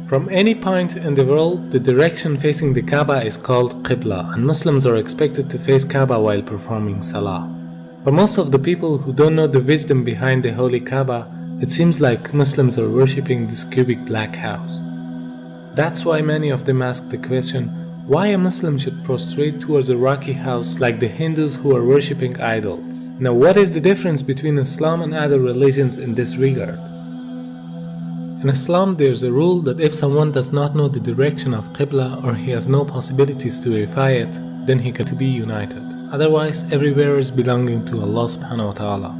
From any point in the world, the direction facing the Kaaba is called Qibla, and Muslims are expected to face Kaaba while performing Salah. For most of the people who don't know the wisdom behind the holy Kaaba, it seems like Muslims are worshipping this cubic black house. That's why many of them ask the question, why a Muslim should prostrate towards a rocky house like the Hindus who are worshipping idols. Now, what is the difference between Islam and other religions in this regard? In Islam, there's a rule that if someone does not know the direction of Qibla or he has no possibilities to verify it, then he can be united. Otherwise, everywhere is belonging to Allah subhanahu wa ta'ala.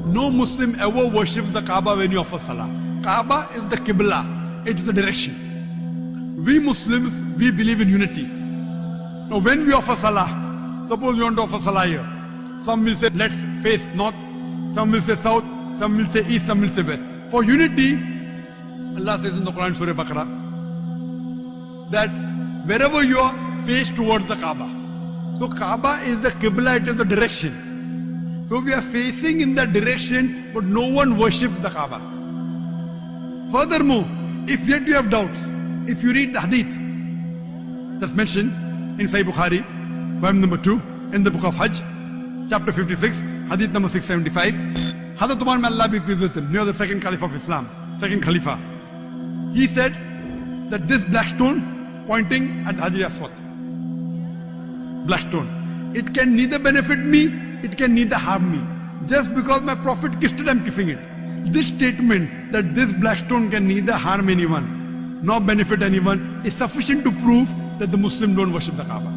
No Muslim ever worships the Kaaba when you offer Salah. Kaaba is the Qibla, it is a direction. We Muslims, we believe in unity. Now when we offer Salah, suppose you want to offer Salah here. Some will say, let's face north, some will say south, some will say east, some will say west. For unity, Allah says in the Quran, Surah Baqarah, that wherever you are, face towards the Kaaba. So Kaaba is the Qibla, it is the direction. So we are facing in that direction, but no one worships the Kaaba. Furthermore, if yet you have doubts, if you read the hadith that's mentioned in Sahih Bukhari, volume number 2, in the book of Hajj, chapter 56, hadith number 675, Hazrat Umar, may Allah be pleased with him, near the second Caliph of Islam, second Khalifa, he said that this black stone pointing at Hajar Aswad, black stone, it can neither benefit me, it can neither harm me. Just because my Prophet kissed it, I'm kissing it. This statement that this black stone can neither harm anyone nor benefit anyone is sufficient to prove that the Muslims don't worship the Kaaba.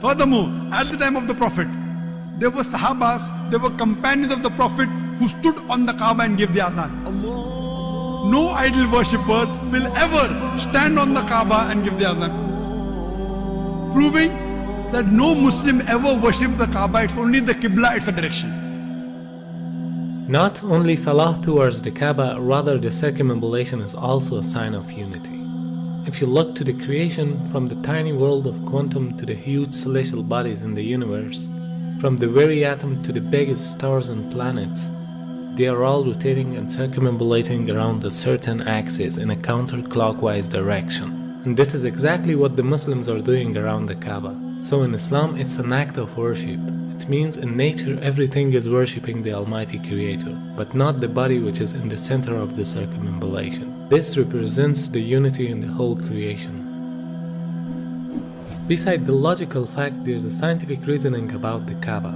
Furthermore, at the time of the Prophet, there were Sahabas, there were companions of the Prophet who stood on the Kaaba and gave the azan. No idol worshipper will ever stand on the Kaaba and give the azan, proving that no Muslim ever worships the Kaaba. It's only the Qibla, it's a direction. Not only Salah towards the Kaaba, rather the circumambulation is also a sign of unity. If you look to the creation, from the tiny world of quantum to the huge celestial bodies in the universe, from the very atom to the biggest stars and planets, they are all rotating and circumambulating around a certain axis in a counterclockwise direction. And this is exactly what the Muslims are doing around the Kaaba. So in Islam, it's an act of worship. It means in nature everything is worshipping the Almighty Creator, but not the body which is in the center of the circumambulation. This represents the unity in the whole creation. Beside the logical fact, there is a scientific reasoning about the Kaaba.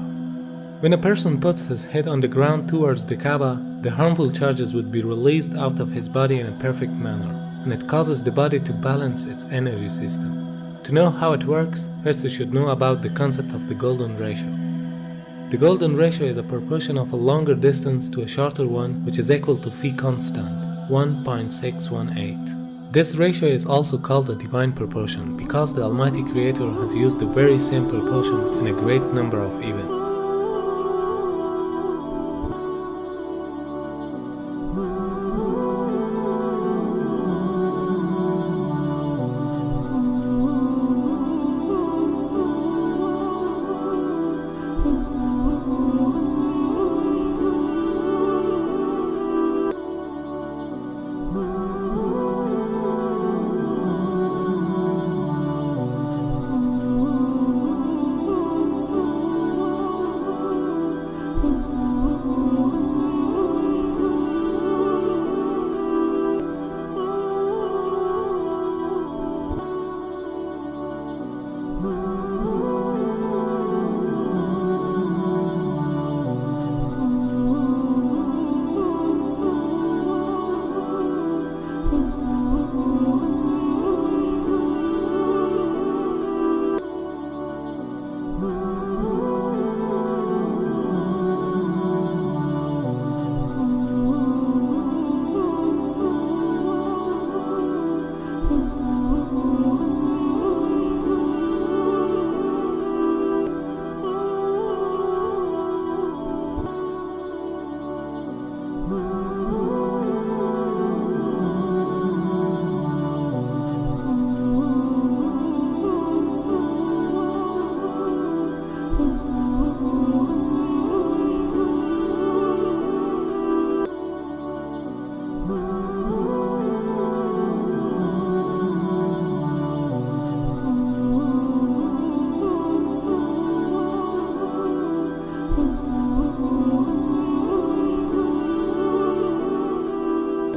When a person puts his head on the ground towards the Kaaba, the harmful charges would be released out of his body in a perfect manner, and it causes the body to balance its energy system. To know how it works, first you should know about the concept of the golden ratio. The golden ratio is a proportion of a longer distance to a shorter one, which is equal to phi constant, 1.618. This ratio is also called a divine proportion because the Almighty Creator has used the very same proportion in a great number of events.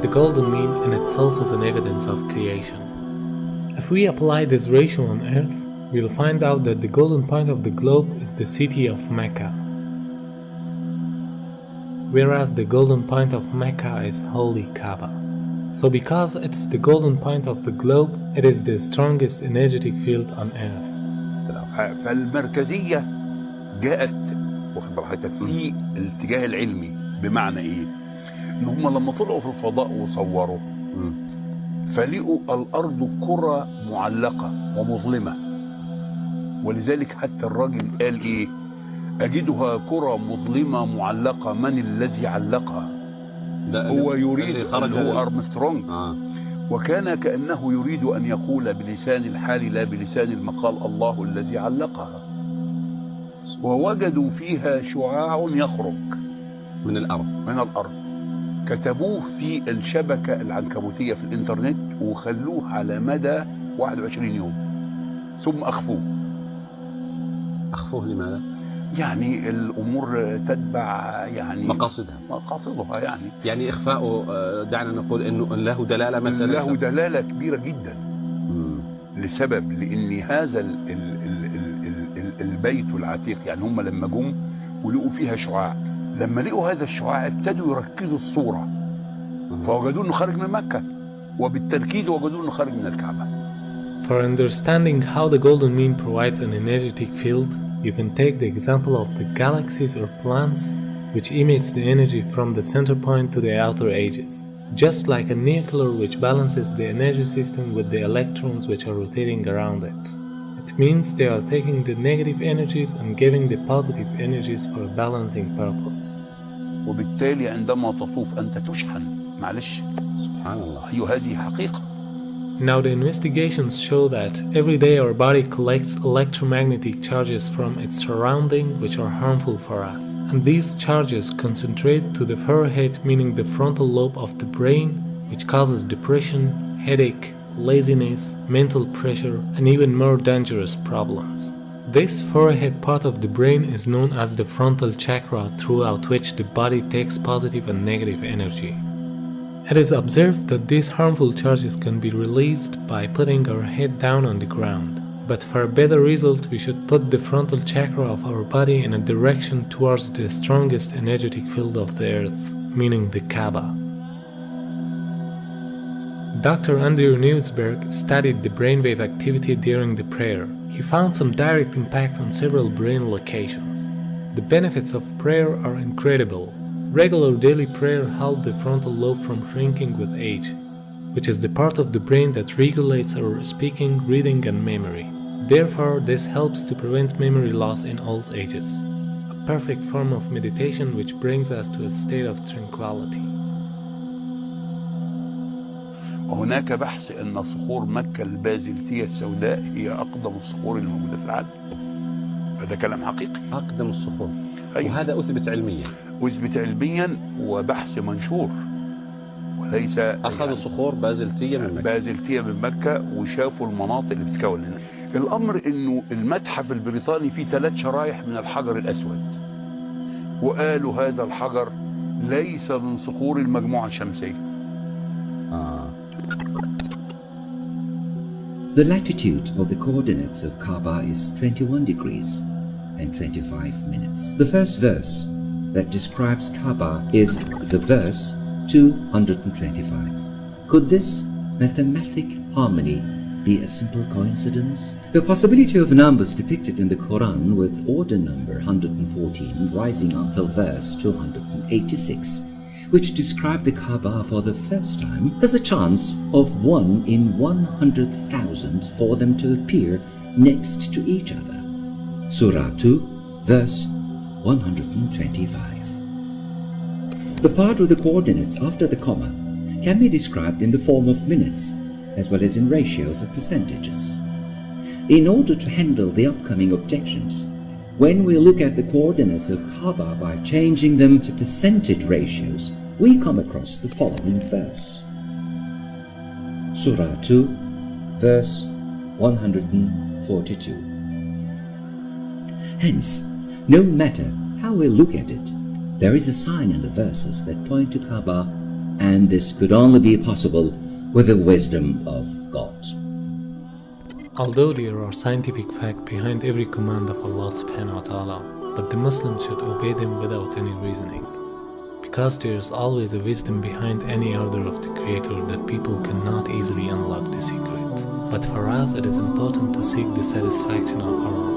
the golden mean in itself is an evidence of creation. If we apply this ratio on Earth, we'll find out that the golden point of the globe is the city of Mecca, whereas the golden point of Mecca is holy Kaaba. So because it's the golden point of the globe, it is the strongest energetic field on Earth. فالمركزية جاءت واخد بالك في الاتجاه العلمي، بمعنى ايه؟ ان هم لما طلعوا في الفضاء وصوروا فلقوا الارض كرة معلقة ومظلمة، ولذلك حتى الراجل قال ايه؟ اجدها كرة مظلمة معلقة، من الذي علقها؟ هو يريد هو أرمسترونج. وكان كأنه يريد أن يقول بلسان الحال لا بلسان المقال الله الذي علقها. ووجدوا فيها شعاع يخرج من الأرض. كتبوه في الشبكة العنكبوتية في الإنترنت وخلوه على مدى 21 يوم ثم أخفوه. أخفوه لماذا؟ يعني الأمور تتبع يعني مقاصدها يعني إخفاؤه دعنا نقول إنه له دلالة مثلا، له دلالة كبيرة جدا. لسبب لأن هذا البيت العتيق، يعني هم لما جم ولقوا فيها شعاع، لما لقوا هذا الشعاع ابتدوا يركزوا الصورة فوجدوا إنه خارج من مكة، وبالتركيز وجدوا إنه خارج من الكعبة. For understanding how the golden mean provides an energetic field, you can take the example of the galaxies or planets, which emits the energy from the center point to the outer edges, just like a nuclear which balances the energy system with the electrons which are rotating around it. It means they are taking the negative energies and giving the positive energies for a balancing purpose. وبالتالي عندما تطوف أنت تشحن. معلش سبحان الله. أيوة هذه حقيقة. Now the investigations show that every day our body collects electromagnetic charges from its surrounding which are harmful for us. And these charges concentrate to the forehead, meaning the frontal lobe of the brain, which causes depression, headache, laziness, mental pressure, and even more dangerous problems. This forehead part of the brain is known as the frontal chakra, throughout which the body takes positive and negative energy. It is observed that these harmful charges can be released by putting our head down on the ground. But for a better result, we should put the frontal chakra of our body in a direction towards the strongest energetic field of the earth, meaning the Kaaba. Dr. Andrew Newsberg studied the brainwave activity during the prayer. He found some direct impact on several brain locations. The benefits of prayer are incredible. Regular daily prayer helps the frontal lobe from shrinking with age, which is the part of the brain that regulates our speaking, reading, and memory. Therefore, this helps to prevent memory loss in old ages. A perfect form of meditation which brings us to a state of tranquility. وهناك بحث أن صخور مكة البازلتية السوداء هي أقدم الصخور الموجودة في العالم. هذا كلام حقيقي. أقدم الصخور. أيوة. وهذا أثبت علميا. أثبت علميا وبحث منشور. وليس أخذوا يعني صخور بازلتية من مكة. بازلتية من مكة وشافوا المناطق اللي بتتكون هنا. الأمر إنه المتحف البريطاني فيه 3 شرايح من الحجر الأسود. وقالوا هذا الحجر ليس من صخور المجموعة الشمسية. The latitude of the coordinates of Kaaba is 21 degrees and 25 minutes. The first verse that describes Kaaba is the verse 225. Could this mathematic harmony be a simple coincidence? The possibility of numbers depicted in the Quran with order number 114 rising until verse 286, which describe the Kaaba for the first time, has a chance of 1 in 100,000 for them to appear next to each other. Surah 2, verse 125. The part of the coordinates after the comma can be described in the form of minutes, as well as in ratios of percentages. In order to handle the upcoming objections, when we look at the coordinates of Kaaba by changing them to percentage ratios, we come across the following verse. Surah 2, verse 142. Hence, no matter how we look at it, there is a sign in the verses that point to Kaaba and this could only be possible with the wisdom of God. Although there are scientific facts behind every command of Allah subhanahu wa ta'ala, but the Muslims should obey them without any reasoning. Because there is always a wisdom behind any order of the Creator that people cannot easily unlock the secret. But for us it is important to seek the satisfaction of our